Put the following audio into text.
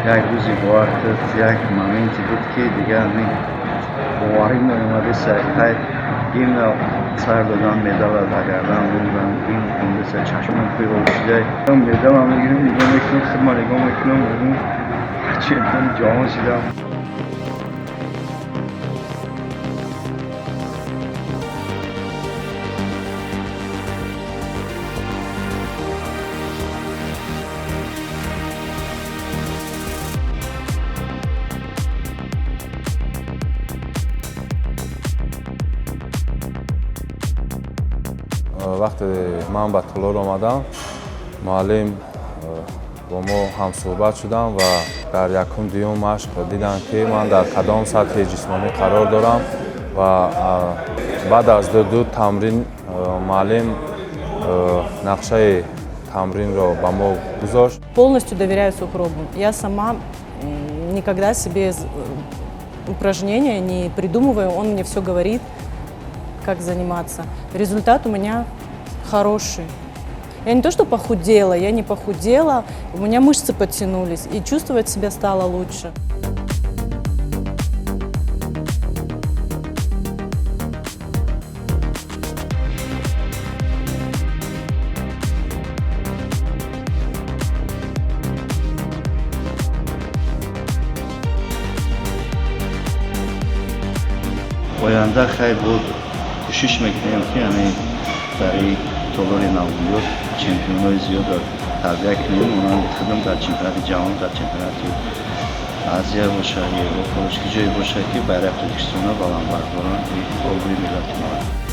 یک روزی وارد یک مومنتی بود که دیگه همین باوری نمی‌آمد سرخط این سر دادن مدال برگردن بودم این خونده سر چشمان توی روشیده مدال هم میگیرم نگاه میکنم خب نگاه میکنم اون چه امتحان جامعه شدم. وقتی من به طلوع آمدم معلم با ما هم صحبت شدم و در یکم دیوم مشق دیدن که من در کدام سطح جسمانی قرار دارم و بعد از دو تمرین معلم نقشه تمرин را به ما گذاشت. Полностью доверяю супругу. Я сама никогда себе упражнения не придумываю, он мне все говорит, как заниматься. Результат у меня хороший. Я не то, что похудела, я не похудела, у меня мышцы подтянулись, и чувствовать себя стало лучше. آینده خیلی بود کوشش میکنیم که یعنی برای طلوع نولیور چمپیون‌های زیاد را تربیت کنیم اونها خودم در چمپیونات جهان در چمپیونات آسیا باشه یا اروپا باشه که جایی باشه که برای افزایش بلند بردارن الگوی ملت ما